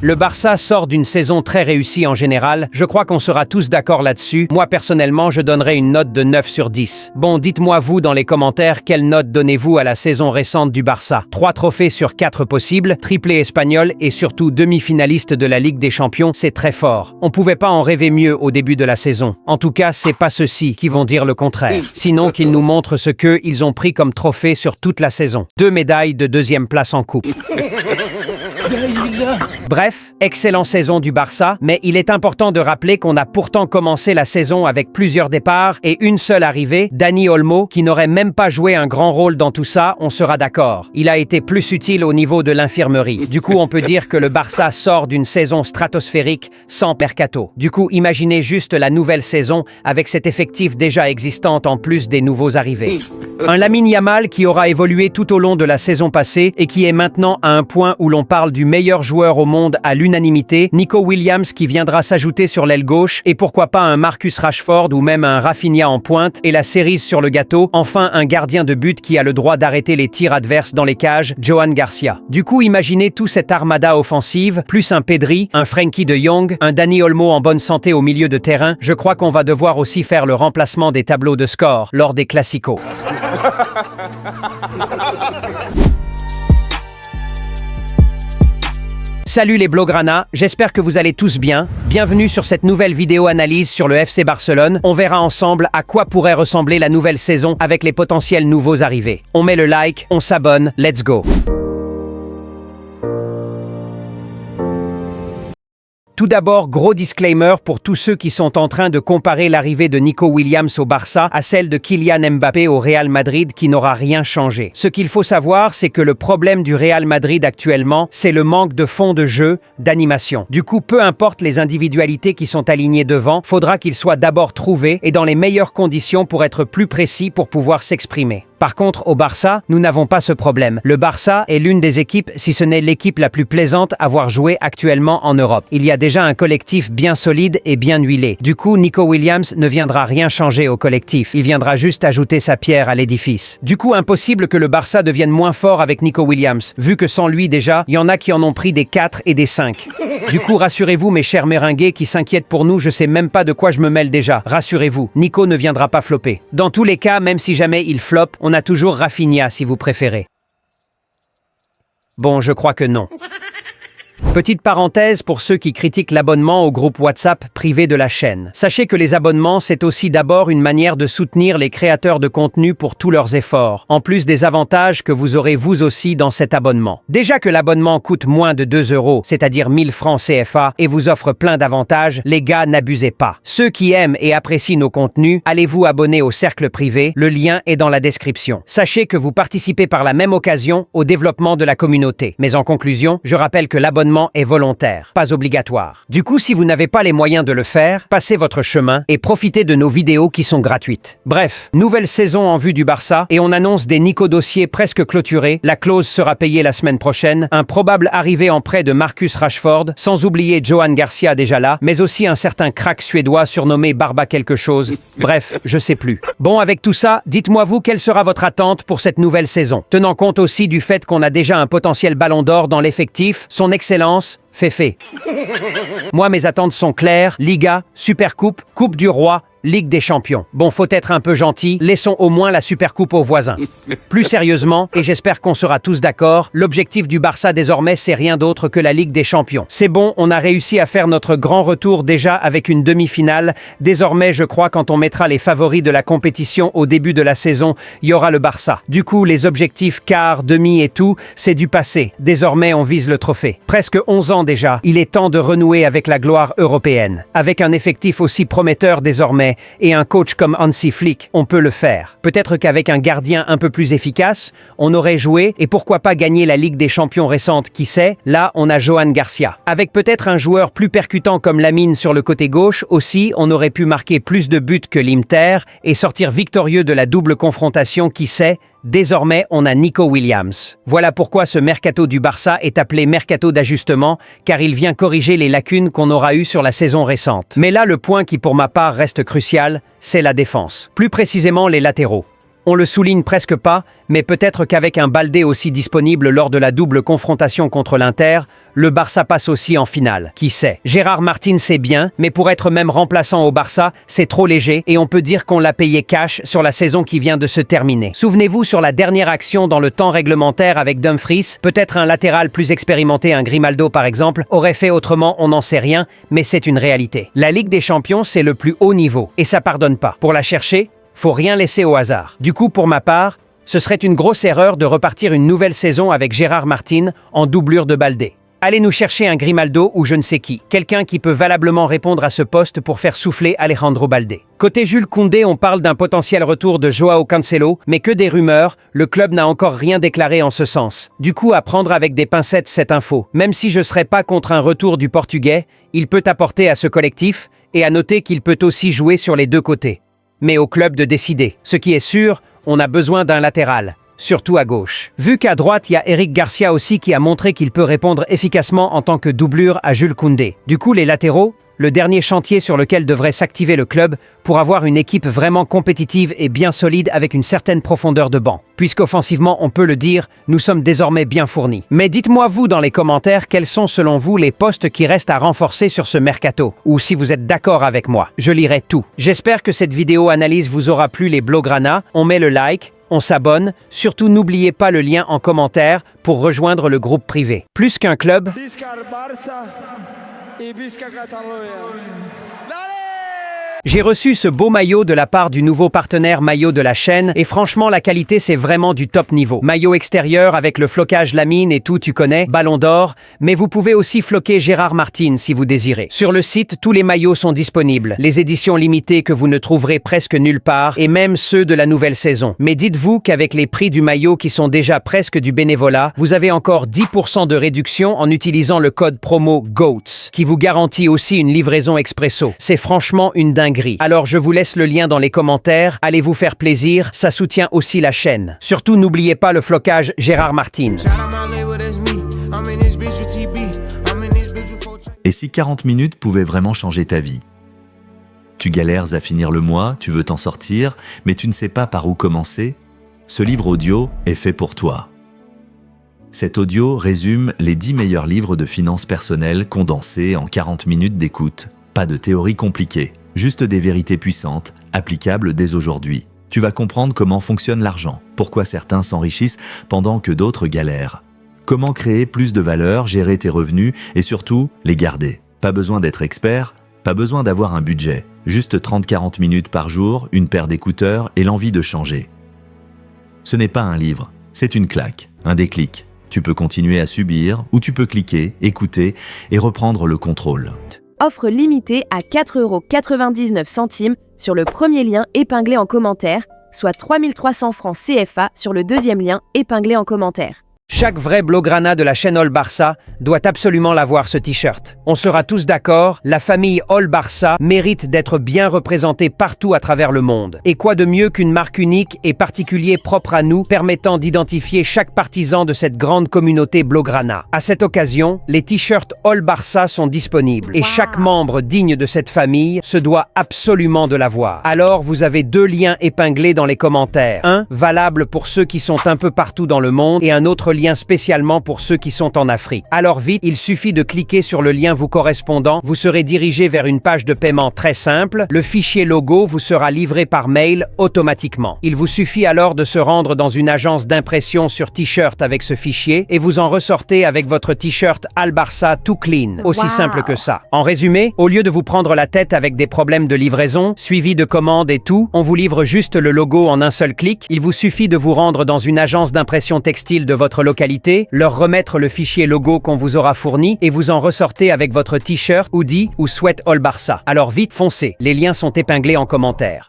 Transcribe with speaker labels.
Speaker 1: Le Barça sort d'une saison très réussie en général, je crois qu'on sera tous d'accord là-dessus. Moi personnellement, je donnerais une note de 9 sur 10. Bon, dites-moi vous dans les commentaires quelle note donnez-vous à la saison récente du Barça. 3 trophées sur 4 possibles, triplé espagnol et surtout demi-finaliste de la Ligue des Champions, c'est très fort. On pouvait pas en rêver mieux au début de la saison. En tout cas, c'est pas ceux-ci qui vont dire le contraire. Sinon qu'ils nous montrent ce qu'ils ont pris comme trophée sur toute la saison. 2 médailles de 2e place en coupe. Bref, excellente saison du Barça, mais il est important de rappeler qu'on a pourtant commencé la saison avec plusieurs départs et une seule arrivée, Dani Olmo, qui n'aurait même pas joué un grand rôle dans tout ça, on sera d'accord. Il a été plus utile au niveau de l'infirmerie. Du coup, on peut dire que le Barça sort d'une saison stratosphérique sans mercato. Du coup, imaginez juste la nouvelle saison avec cet effectif déjà existant en plus des nouveaux arrivés. Un Lamine Yamal qui aura évolué tout au long de la saison passée et qui est maintenant à un point où l'on parle du meilleur joueur au monde à l'unanimité, Nico Williams qui viendra s'ajouter sur l'aile gauche et pourquoi pas un Marcus Rashford ou même un Rafinha en pointe et la cerise sur le gâteau, enfin un gardien de but qui a le droit d'arrêter les tirs adverses dans les cages, Johan Garcia. Du coup, imaginez tout cette armada offensive, plus un Pedri, un Frenkie de Jong, un Dani Olmo en bonne santé au milieu de terrain, je crois qu'on va devoir aussi faire le remplacement des tableaux de score lors des Classicos. Salut les Blaugrana, j'espère que vous allez tous bien. Bienvenue sur cette nouvelle vidéo analyse sur le FC Barcelone. On verra ensemble à quoi pourrait ressembler la nouvelle saison avec les potentiels nouveaux arrivés. On met le like, on s'abonne, let's go. Tout d'abord, gros disclaimer pour tous ceux qui sont en train de comparer l'arrivée de Nico Williams au Barça à celle de Kylian Mbappé au Real Madrid qui n'aura rien changé. Ce qu'il faut savoir, c'est que le problème du Real Madrid actuellement, c'est le manque de fond de jeu, d'animation. Du coup, peu importe les individualités qui sont alignées devant, faudra qu'ils soient d'abord trouvés et dans les meilleures conditions pour être plus précis pour pouvoir s'exprimer. Par contre, au Barça, nous n'avons pas ce problème. Le Barça est l'une des équipes, si ce n'est l'équipe la plus plaisante à voir jouer actuellement en Europe. Il y a déjà un collectif bien solide et bien huilé. Du coup, Nico Williams ne viendra rien changer au collectif. Il viendra juste ajouter sa pierre à l'édifice. Du coup, impossible que le Barça devienne moins fort avec Nico Williams, vu que sans lui déjà, il y en a qui en ont pris des 4 et des 5. Du coup, rassurez-vous mes chers méringués qui s'inquiètent pour nous, je sais même pas de quoi je me mêle déjà. Rassurez-vous, Nico ne viendra pas flopper. Dans tous les cas, même si jamais il floppe, on a toujours Rafinha si vous préférez. Bon, je crois que non. Petite parenthèse pour ceux qui critiquent l'abonnement au groupe WhatsApp privé de la chaîne. Sachez que les abonnements, c'est aussi d'abord une manière de soutenir les créateurs de contenu pour tous leurs efforts, en plus des avantages que vous aurez vous aussi dans cet abonnement. Déjà que l'abonnement coûte moins de 2 €, c'est-à-dire 1000 francs CFA, et vous offre plein d'avantages, les gars, n'abusez pas. Ceux qui aiment et apprécient nos contenus, allez vous abonner au cercle privé, le lien est dans la description. Sachez que vous participez par la même occasion au développement de la communauté. Mais en conclusion, je rappelle que l'abonnement est volontaire, pas obligatoire. Du coup, si vous n'avez pas les moyens de le faire, passez votre chemin et profitez de nos vidéos qui sont gratuites. Bref, nouvelle saison en vue du Barça et on annonce des Nico dossiers presque clôturés. La clause sera payée la semaine prochaine. Un probable arrivée en prêt de Marcus Rashford, sans oublier Johan Garcia déjà là, mais aussi un certain crack suédois surnommé Barba quelque chose. Bref, je sais plus. Bon, avec tout ça, dites-moi vous quelle sera votre attente pour cette nouvelle saison. Tenant compte aussi du fait qu'on a déjà un potentiel ballon d'or dans l'effectif, son excellence fait. Moi, mes attentes sont claires. Liga, Supercoupe, Coupe du Roi, Ligue des Champions. Bon, faut être un peu gentil, laissons au moins la Supercoupe aux voisins. Plus sérieusement, et j'espère qu'on sera tous d'accord, l'objectif du Barça désormais, c'est rien d'autre que la Ligue des Champions. C'est bon, on a réussi à faire notre grand retour déjà avec une demi-finale. Désormais, je crois, quand on mettra les favoris de la compétition au début de la saison, il y aura le Barça. Du coup, les objectifs quart, demi et tout, c'est du passé. Désormais, on vise le trophée. Presque 11 ans déjà, il est temps de renouer avec la gloire européenne. Avec un effectif aussi prometteur désormais, et un coach comme Hansi Flick, on peut le faire. Peut-être qu'avec un gardien un peu plus efficace, on aurait joué et pourquoi pas gagner la Ligue des Champions récente, qui sait. Là, on a Johan Garcia. Avec peut-être un joueur plus percutant comme Lamine sur le côté gauche, aussi, on aurait pu marquer plus de buts que l'Inter et sortir victorieux de la double confrontation, qui sait. Désormais, on a Nico Williams. Voilà pourquoi ce mercato du Barça est appelé mercato d'ajustement, car il vient corriger les lacunes qu'on aura eues sur la saison récente. Mais là, le point qui pour ma part reste crucial, c'est la défense. Plus précisément les latéraux. On le souligne presque pas, mais peut-être qu'avec un Baldé aussi disponible lors de la double confrontation contre l'Inter, le Barça passe aussi en finale. Qui sait? Gérard Martin c'est bien, mais pour être même remplaçant au Barça, c'est trop léger et on peut dire qu'on l'a payé cash sur la saison qui vient de se terminer. Souvenez-vous sur la dernière action dans le temps réglementaire avec Dumfries, peut-être un latéral plus expérimenté, un Grimaldo par exemple, aurait fait autrement, on n'en sait rien, mais c'est une réalité. La Ligue des Champions, c'est le plus haut niveau et ça pardonne pas. Pour la chercher, faut rien laisser au hasard. Du coup, pour ma part, ce serait une grosse erreur de repartir une nouvelle saison avec Gérard Martin en doublure de Baldé. Allez nous chercher un Grimaldo ou je ne sais qui, quelqu'un qui peut valablement répondre à ce poste pour faire souffler Alejandro Baldé. Côté Jules Koundé, on parle d'un potentiel retour de Joao Cancelo, mais que des rumeurs, le club n'a encore rien déclaré en ce sens. Du coup, à prendre avec des pincettes cette info. Même si je serais pas contre un retour du Portugais, il peut apporter à ce collectif, et à noter qu'il peut aussi jouer sur les deux côtés. Mais au club de décider. Ce qui est sûr, on a besoin d'un latéral, surtout à gauche. Vu qu'à droite, il y a Eric Garcia aussi qui a montré qu'il peut répondre efficacement en tant que doublure à Jules Koundé. Du coup, les latéraux, le dernier chantier sur lequel devrait s'activer le club pour avoir une équipe vraiment compétitive et bien solide avec une certaine profondeur de banc. Puisqu'offensivement, on peut le dire, nous sommes désormais bien fournis. Mais dites-moi vous dans les commentaires quels sont selon vous les postes qui restent à renforcer sur ce mercato, ou si vous êtes d'accord avec moi. Je lirai tout. J'espère que cette vidéo analyse vous aura plu les Blaugrana. On met le like, on s'abonne. Surtout n'oubliez pas le lien en commentaire pour rejoindre le groupe privé. Plus qu'un club... J'ai reçu ce beau maillot de la part du nouveau partenaire maillot de la chaîne et franchement la qualité c'est vraiment du top niveau. Maillot extérieur avec le flocage lamine et tout tu connais, ballon d'or, mais vous pouvez aussi floquer Gérard Martin si vous désirez. Sur le site, tous les maillots sont disponibles, les éditions limitées que vous ne trouverez presque nulle part et même ceux de la nouvelle saison. Mais dites-vous qu'avec les prix du maillot qui sont déjà presque du bénévolat, vous avez encore 10% de réduction en utilisant le code promo GOATS qui vous garantit aussi une livraison expresso. C'est franchement une dinguerie. Alors je vous laisse le lien dans les commentaires, allez vous faire plaisir, ça soutient aussi la chaîne. Surtout n'oubliez pas le flocage Gérard Martin.
Speaker 2: Et si 40 minutes pouvaient vraiment changer ta vie? Tu galères à finir le mois, tu veux t'en sortir, mais tu ne sais pas par où commencer? Ce livre audio est fait pour toi. Cet audio résume les 10 meilleurs livres de finances personnelles condensés en 40 minutes d'écoute. Pas de théorie compliquée. Juste des vérités puissantes, applicables dès aujourd'hui. Tu vas comprendre comment fonctionne l'argent, pourquoi certains s'enrichissent pendant que d'autres galèrent. Comment créer plus de valeur, gérer tes revenus et surtout, les garder. Pas besoin d'être expert, pas besoin d'avoir un budget. Juste 30-40 minutes par jour, une paire d'écouteurs et l'envie de changer. Ce n'est pas un livre, c'est une claque, un déclic. Tu peux continuer à subir ou tu peux cliquer, écouter et reprendre le contrôle.
Speaker 3: Offre limitée à 4,99 € sur le premier lien épinglé en commentaire, soit 3 300 francs CFA sur le deuxième lien épinglé en commentaire.
Speaker 1: Chaque vrai Blaugrana de la chaîne All Barça doit absolument l'avoir ce t-shirt. On sera tous d'accord, la famille All Barça mérite d'être bien représentée partout à travers le monde. Et quoi de mieux qu'une marque unique et particulier propre à nous, permettant d'identifier chaque partisan de cette grande communauté Blaugrana. À cette occasion, les t-shirts All Barça sont disponibles et chaque membre digne de cette famille se doit absolument de l'avoir. Alors vous avez 2 liens épinglés dans les commentaires. Un valable pour ceux qui sont un peu partout dans le monde et un autre lien spécialement pour ceux qui sont en Afrique. Alors vite, il suffit de cliquer sur le lien vous correspondant, vous serez dirigé vers une page de paiement très simple, le fichier logo vous sera livré par mail automatiquement. Il vous suffit alors de se rendre dans une agence d'impression sur t-shirt avec ce fichier et vous en ressortez avec votre t-shirt Al Barça tout clean. Aussi simple que ça. En résumé, au lieu de vous prendre la tête avec des problèmes de livraison, suivi de commandes et tout, on vous livre juste le logo en un seul clic. Il vous suffit de vous rendre dans une agence d'impression textile de votre localité, leur remettre le fichier logo qu'on vous aura fourni et vous en ressortez avec votre t-shirt, hoodie ou sweat All Barça. Alors vite foncez, les liens sont épinglés en commentaire.